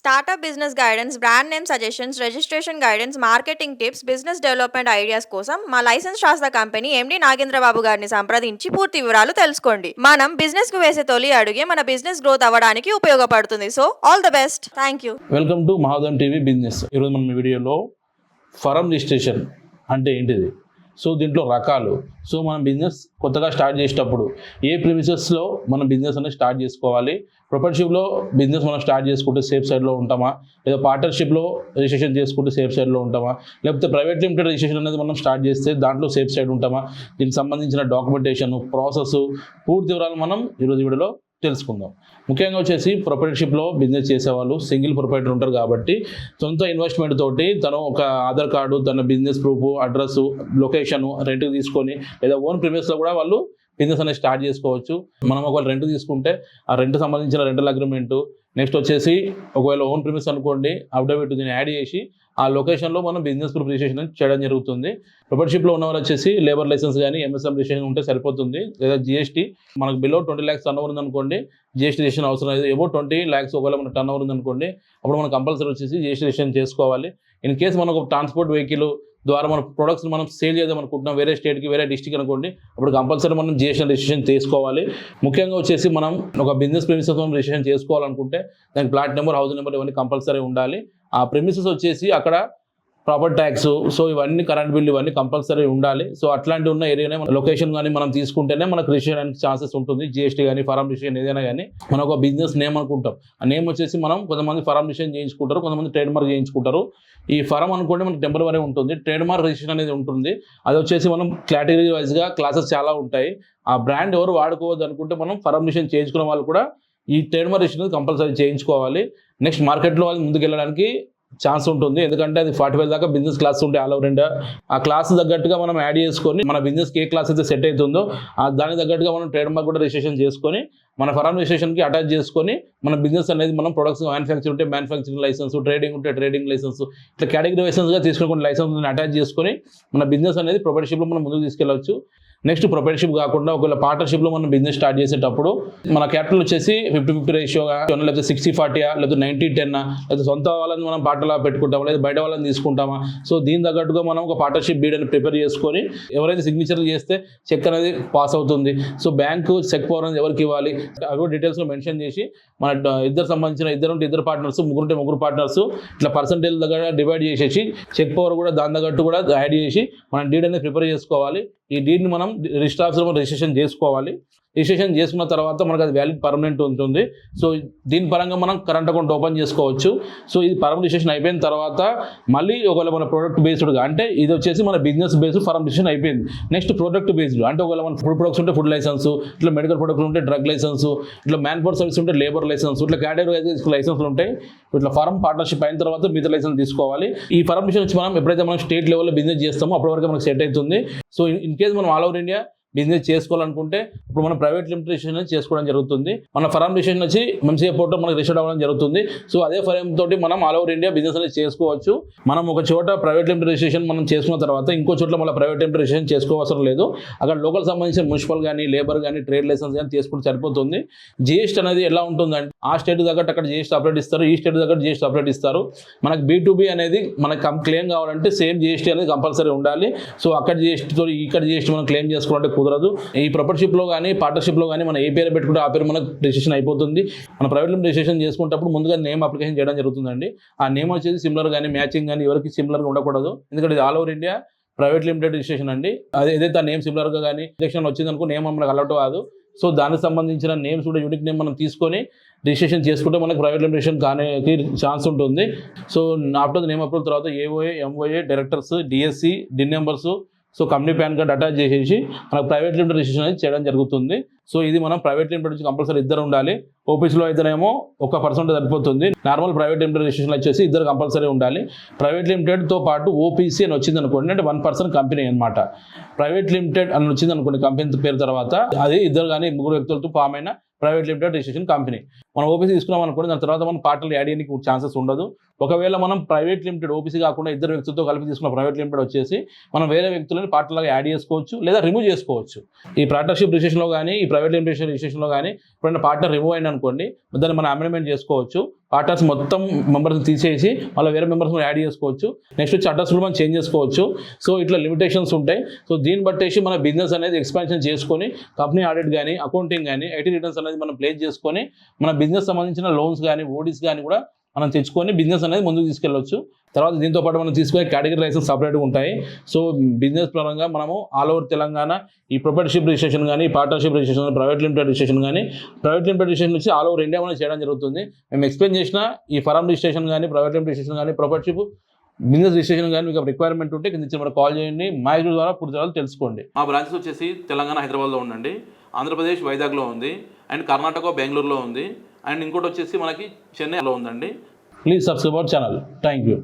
Startup business guidance, brand name suggestions, registration guidance, marketing tips, business development ideas కోసం మా licence శాస్త్ర company MD Nagendra Babu గారిని సంప్రదించి పూర్తి వివరాలు తెలుసుకోండి. మనం బిజినెస్ కు వేసే తొలి అడుగే మన బిజినెస్ గ్రోత్ అవ్వడానికి ఉపయోగపడుతుంది. So all the best. Thank you. Welcome to Mahadhan TV business. ఈరోజు మనం ఈ వీడియోలో ఫరం రిజిస్ట్రేషన్ అంటే ఏంటిది, సో దీంట్లో రకాలు, సో మనం బిజినెస్ కొత్తగా స్టార్ట్ చేసేటప్పుడు ఏ ప్రిమిసెస్లో మనం బిజినెస్ అనేది స్టార్ట్ చేసుకోవాలి, ప్రొపర్షిప్లో బిజినెస్ మనం స్టార్ట్ చేసుకుంటే సేఫ్ సైడ్లో ఉంటామా, లేదా పార్ట్నర్షిప్లో రిజిస్ట్రేషన్ చేసుకుంటే సేఫ్ సైడ్లో ఉంటామా, లేకపోతే ప్రైవేట్ లిమిటెడ్ రిజిస్ట్రేషన్ అనేది మనం స్టార్ట్ చేస్తే దాంట్లో సేఫ్ సైడ్ ఉంటామా, దీనికి సంబంధించిన డాక్యుమెంటేషన్ ప్రాసెస్ పూర్తి వివరాలు మనం ఈరోజు వీడియోలో తెలుసుకుందాం. ముఖ్యంగా వచ్చేసి ప్రొపరేటర్షిప్లో బిజినెస్ చేసేవాళ్ళు సింగిల్ ప్రొపరేటర్ ఉంటారు కాబట్టి సొంత ఇన్వెస్ట్మెంట్ తోటి తను ఒక ఆధార్ కార్డు, తన బిజినెస్ ప్రూఫ్, అడ్రస్, లొకేషన్ రెంట్కి తీసుకొని లేదా ఓన్ ప్రిమిసెస్లో కూడా వాళ్ళు బిజినెస్ అనేది స్టార్ట్ చేసుకోవచ్చు. మనం ఒకవేళ రెంట్ తీసుకుంటే ఆ రెంట్ సంబంధించిన రెంటల్ అగ్రిమెంటు, నెక్స్ట్ వచ్చేసి ఒకవేళ ఓన్ ప్రిమిస్ అనుకోండి అఫిడవిట్ దీన్ని యాడ్ చేసి ఆ లొకేషన్లో మనం బిజినెస్ ప్రూఫ్ రిజిస్ట్రేషన్ చేయడం జరుగుతుంది. ప్రొపరేటర్షిప్లో ఉన్న వాళ్ళు వచ్చేసి లేబర్ లైసెన్స్ కానీ ఎంఎస్ఎం రిజిస్ట్రేషన్ ఉంటే సరిపోతుంది, లేదా జిఎస్టీ మనకు బిలో 20 lakhs టర్న్ ఓవర్ ఉందనుకోండి జిఎస్టీ రిజిస్ట్రేషన్ అవసరం లేదు. ఏవో 20 lakhs ఒకవేళ మన టర్న్ ఓవర్ ఉందనుకోండి అప్పుడు మనం కంపల్సరీ వచ్చేసి జిఎస్టీ రిజిస్ట్రేషన్ చేసుకోవాలి. ఇన్ కేసు మనకు ట్రాన్స్పోర్ట్ వెహికల్ ద్వారా మన ప్రొడక్ట్స్ మనం సేల్ చేద్దాం అనుకుంటున్నాం వేరే స్టేట్కి, వేరే డిస్ట్రిక్ట్ అనుకోండి, అప్పుడు కంపల్సరీ మనం జిఎస్టీ రిజిస్ట్రేషన్ చేసుకోవాలి. ముఖ్యంగా వచ్చేసి మనం ఒక బిజినెస్ ప్రెమిసెస్ మనం రిజిస్ట్రేషన్ చేసుకోవాలనుకుంటే దానికి ప్లాట్ నెంబర్, హౌస్ నెంబర్ ఇవన్నీ కంపల్సరీ ఉండాలి. ఆ ప్రెమిసెస్ వచ్చేసి అక్కడ ప్రాపర్ ట్యాక్స్, సో ఇవన్నీ కరెంట్ బిల్ ఇవన్నీ కంపల్సరీ ఉండాలి. సో అట్లాంటి ఉన్న ఏరియానే మన లొకేషన్ కానీ మనం తీసుకుంటేనే మనకు రిజిస్ట్రేషన్ ఛాన్సెస్ ఉంటుంది. జిఎస్టీ కానీ ఫారం రిజిస్ట్రేషన్ ఏదైనా కానీ మనం ఒక బిజినెస్ నేమ్ అనుకుంటాం, ఆ నేమ్ వచ్చేసి మనం కొంతమంది ఫారం రిజిస్ట్రేషన్ చేయించుకుంటారు, కొంతమంది ట్రేడ్ మార్క్ చేయించుకుంటారు. ఈ ఫారం అనుకుంటే మనకి టెంపరరీ ఉంటుంది, ట్రేడ్ మార్క్ రిజిస్ట్రేషన్ అనేది ఉంటుంది. అది వచ్చేసి మనం కేటగిరీ వైజ్గా క్లాసెస్ చాలా ఉంటాయి. ఆ బ్రాండ్ ఎవరు వాడుకోవద్దు అనుకుంటే మనం ఫారం రిజిస్ట్రేషన్ చేయించుకున్న వాళ్ళు కూడా ఈ ట్రేడ్ మార్క్ రిజిస్ట్రేషన్ కంపల్సరీ చేయించుకోవాలి. నెక్స్ట్ మార్కెట్లో వాళ్ళు ముందుకెళ్ళడానికి ఛాన్స్ ఉంటుంది, ఎందుకంటే అది 45 దాకా బిజినెస్ క్లాస్ ఉంటాయి ఆల్ ఓవర్ ఇండియా. ఆ క్లాస్ తగ్గట్టుగా మనం యాడ్ చేసుకొని మన బిజినెస్కి ఏ క్లాస్ అయితే సెట్ అవుతుందో దానికి తగ్గట్టుగా మనం ట్రేడ్ మార్క్ కూడా రిజిస్ట్రేషన్ చేసుకొని మన ఫారం రిజిస్ట్రేషన్కి అటాచ్ చేసుకొని మన బిజినెస్ అనేది మనం ప్రొడక్ట్స్ మ్యానుఫ్యాక్చర్ ఉంటే మ్యానుఫ్యాక్చరింగ్ లైసెన్స్, ట్రేడింగ్ ఉంటే ట్రేడింగ్ లైసెన్స్, ఇట్లా కేటగిరీ లైసెన్స్గా తీసుకుని లైసెన్స్ అటాచ్ చేసుకొని మన బిజినెస్ అనేది ప్రొపరేటర్షిప్లో మనం ముందుకు తీసుకెళ్ళవచ్చు. నెక్స్ట్ ప్రొపరేటర్షిప్ కాకుండా ఒకవేళ పార్ట్నర్షిప్లో మనం బిజినెస్ స్టార్ట్ చేసేటప్పుడు మన క్యాపిటల్ వచ్చేసి 50-50 రేషియోగా, లేకపోతే 60-40, లేకపోతే 90-10, లేకపోతే సొంత వాళ్ళని మనం పార్ట్నర్లా పెట్టుకుంటామా లేదా బయట వాళ్ళని తీసుకుంటామా, సో దీని తగ్గట్టుగా మనం ఒక పార్ట్నర్షిప్ డీడ్ అని ప్రిపేర్ చేసుకొని ఎవరైతే సిగ్నేచర్లు చేస్తే చెక్ అనేది పాస్ అవుతుంది. సో బ్యాంకు చెక్ పవర్ అనేది ఎవరికి ఇవ్వాలి అవి డీటెయిల్స్లో మెన్షన్ చేసి మన ఇద్దరు సంబంధించిన ఇద్దరు పార్ట్నర్స్, ముగ్గురు పార్ట్నర్స్ ఇట్లా పర్సంటేజ్ దగ్గర డివైడ్ చేసేసి చెక్ పవర్ కూడా దాని తగ్గట్టు కూడా యాడ్ చేసి మనం డీడ్ అనేది ప్రిపేర్ చేసుకోవాలి. ఈ డీడ్ని మనం రిజిస్టర్ ఆఫీస్లో రిజిస్ట్రేషన్ చేసుకోవాలి. రిజిస్ట్రేషన్ చేసుకున్న తర్వాత మనకు అది వ్యాలిడ్ పర్మనెంట్ ఉంటుంది. సో దీని పరంగా మనం కరెంట్ అకౌంట్ ఓపెన్ చేసుకోవచ్చు. సో ఇది పరం రిజిస్ట్రేషన్ అయిపోయిన తర్వాత మళ్ళీ ఒకవేళ మన ప్రోడక్ట్ బేస్డ్గా, అంటే ఇది వచ్చేసి మన బిజినెస్ బేస్డ్ ఫరం రిజిస్ట్రేషన్ అయిపోయింది. నెక్స్ట్ ప్రోడక్ట్ బేస్డ్ అంటే ఒకవేళ మన ఫుడ్ ప్రొడక్ట్స్ ఉంటే ఫుడ్ లైసెన్స్, ఇట్లా మెడికల్ ప్రొడక్ట్స్ ఉంటే డ్రగ్ లైసెన్స్, ఇట్లా మ్యాన్ పవర్ సర్వీస్ ఉంటే లేబర్ లైసెన్స్, ఇట్లా కేటగిరీ లైసెన్స్లు ఉంటాయి. ఇట్లా ఫారం పార్ట్నర్షిప్ అయిన తర్వాత మిగతా లైసెన్స్ తీసుకోవాలి. ఈ ఫరం రిజిస్ట్రేషన్ వచ్చి మనం ఎప్పుడైతే మనం స్టేట్ లెవెల్లో బిజినెస్ చేస్తామో అప్పటి వరకు మనకు సెట్ అవుతుంది. సో ఇన్ కేసు మనం ఆల్ ఓవర్ ఇండియా బిజినెస్ చేసుకోవాలనుకుంటే ఇప్పుడు మనం ప్రైవేట్ లిమిటెడ్ రిజిస్ట్రేషన్ చేసుకోవడం జరుగుతుంది. మన ఫరం రిజిస్ట్రేషన్ వచ్చి మంచిగా పోర్టల్ మనకు రిజిస్టర్ అవ్వడం జరుగుతుంది. సో అదే ఫరం తోటి మనం ఆల్ ఓవర్ ఇండియా బిజినెస్ అనేది చేసుకోవచ్చు. మనం ఒక చోట ప్రైవేట్ లిమిటెడ్ రిజిస్ట్రేషన్ మనం చేసుకున్న తర్వాత ఇంకో చోట్ల మళ్ళీ ప్రైవేట్ లిమిటెడ్ రిజిస్ట్రేషన్ చేసుకోవసరం లేదు. అక్కడ లోకల్ సంబంధించిన మున్సిపల్ కానీ, లేబర్ కానీ, ట్రేడ్ లైసెన్స్ కానీ తీసుకుంటే సరిపోతుంది. జిఎస్టీ అనేది ఎలా ఉంటుందంటే ఆ స్టేట్ తగ్గట్టు అక్కడ జిఎస్టీ సపరేట్ ఇస్తారు, ఈ స్టేట్ తగ్గట్టు జిఎస్టీ సపరేట్ ఇస్తారు. మనకు B2B అనేది మనకు క్లెయిమ్ కావాలంటే సేమ్ జిఎస్టీ అనేది కంపల్సరీ ఉండాలి. సో అక్కడ జిఎస్టీతో ఇక్కడ జిఎస్టీ మనం క్లెయిమ్ చేసుకోవాలంటే కుదరదు. ఈ ప్రొపరేటర్షిప్లో కానీ పార్ట్నర్షిప్లో కానీ మనం ఏ పేరు పెట్టుకుంటే ఆ పేరు మనకు రిజిస్ట్రేషన్ అయిపోతుంది. మన ప్రైవేట్ లిమిటెడ్ రిజిస్ట్రేషన్ చేసుకున్నప్పుడు ముందుగా నేమ్ అప్లికేషన్ చేయడం జరుగుతుందండి. ఆ నేమ్ వచ్చేసి సిమిలర్ కానీ మ్యాచింగ్ కానీ ఎవరికి సిమిలర్గా ఉండకూడదు, ఎందుకంటే ఇది all over India private limited registration అండి. అది ఏదైతే ఆ నేమ్ సిమిలర్గా కానీ రిజిస్ట్రేషన్ వచ్చిందనుకో నేమ్ మనకు అలౌట్ కాదు. సో దానికి సంబంధించిన నేమ్స్ కూడా యూనిక్ నేమ్ మనం తీసుకొని రిజిస్ట్రేషన్ చేసుకుంటే మనకు ప్రైవేట్ లిమిటెడ్ రిజిస్ట్రేషన్ కానీ ఛాన్స్ ఉంటుంది. సో ఆఫ్టర్ నేమ్ అప్రూవల్ తర్వాత AOA, MOA, directors, DSC, DIN numbers, so company pan card attach చేసేసి మనకు ప్రైవేట్ లిమిటెడ్ రిజిస్ట్రేషన్ అనేది చేయడం జరుగుతుంది. సో ఇది మనం ప్రైవేట్ లిమిటెడ్ నుంచి కంపల్సరీ ఇద్దరు ఉండాలి. ఓపీసీలో అయితేనేమో ఒక పర్సెంట్ సరిపోతుంది. నార్మల్ ప్రైవేట్ లిమిటెడ్ రిజిస్ట్రేషన్ వచ్చేసి ఇద్దరు కంపల్సరీ ఉండాలి. ప్రైవేట్ లిమిటెడ్తో పాటు OPC అని వచ్చింది అనుకోండి, అంటే 1% కంపెనీ అనమాట. ప్రైవేట్ లిమిటెడ్ అని వచ్చింది అనుకోండి కంపెనీ పేరు తర్వాత అది ఇద్దరు కానీ ముగ్గురు వ్యక్తులతో ఫామ్ అయిన ప్రైవేట్ లిమిటెడ్ రిజిస్ట్రేషన్ కంపెనీ. మనం ఓపీసీ తీసుకున్నాం అనుకోండి, దాని తర్వాత మనం పార్ట్నర్ యాడ్ చేయడానికి ఛాన్సెస్ ఉండదు. ఒకవేళ మనం ప్రైవేట్ లిమిటెడ్ ఓపీసీ కాకుండా ఇద్దరు వ్యక్తులతో కలిపి తీసుకున్న ప్రైవేట్ లిమిటెడ్ వచ్చేసి మనం వేరే వ్యక్తులని పార్ట్నర్గా యాడ్ చేసుకోవచ్చు లేదా రిమూవ్ చేసుకోవచ్చు. ఈ పార్ట్నర్షిప్ రిజిస్ట్రేషన్లో కానీ ఈ ప్రైవేట్ లిమిటెడ్ రిజిస్ట్రేషన్లో కానీ ఎప్పుడైనా పార్ట్నర్ రిమూవ్ అయిన అనుకోండి, దాన్ని మనం అమెండ్మెంట్ చేసుకోవచ్చు. పార్ట్నర్స్ మొత్తం మెంబర్స్ తీసేసి మళ్ళీ వేరే మెంబర్స్ యాడ్ చేసుకోవచ్చు. నెక్స్ట్ వచ్చి అడ్రస్ కూడా మనం చేంజ్ చేసుకోవచ్చు. సో ఇట్లా లిమిటేషన్స్ ఉంటాయి. సో దీన్ని బట్టేసి మన బిజినెస్ అనేది ఎక్స్పాన్షన్ చేసుకొని కంపెనీ ఆడిట్ కానీ అకౌంటింగ్ కానీ ఐటీ రిటర్న్స్ అనేది మనం ప్లేస్ చేసుకొని మన బిజినెస్ సంబంధించిన లోన్స్ కానీ ఓడీస్ కానీ కూడా మనం తెచ్చుకొని బిజినెస్ అనేది ముందుకు తీసుకెళ్ళవచ్చు. తర్వాత దీంతో పాటు మనం తీసుకునే కేటగిరీ లైసెన్స్ సపరేట్గా ఉంటాయి. సో బిజినెస్ పరంగా మనము ఆల్ ఓవర్ తెలంగాణ ఈ ప్రొపర్టీషిప్ రిజిస్ట్రేషన్ కానీ partnership registration private limited registration కానీ ప్రైవేట్ లిమిటెడ్ రిజిస్ట్రేషన్ నుంచి ఆల్ ఓవర్ ఇండియా మనం చేయడం జరుగుతుంది. మేము ఎక్స్ప్లెయిన్ చేసిన ఈ ఫరం రిజిస్ట్రేషన్ కానీ ప్రైవేట్ లిమిటెడ్ రిజిస్ట్రేషన్ కానీ ప్రొపర్టీషిప్ బిజినెస్ రిజిస్ట్రేషన్ కానీ మీకు రిక్వైర్మెంట్ ఉంటే కింద ఇచ్చిన కాల్ చేయండి. మా ఎగ్జిట్ ద్వారా పూర్తి వివరాలు తెలుసుకోండి. మా బ్రాంచెస్ వచ్చేసి తెలంగాణ హైదరాబాద్లో ఉందండి, ఆంధ్రప్రదేశ్ వైజాగ్లో ఉంది, అండ్ కర్ణాటక బెంగళూరులో ఉంది, అండ్ ఇంకోటి వచ్చేసి మనకి చెన్నైలో ఉందండి. Please subscribe our channel. Thank you.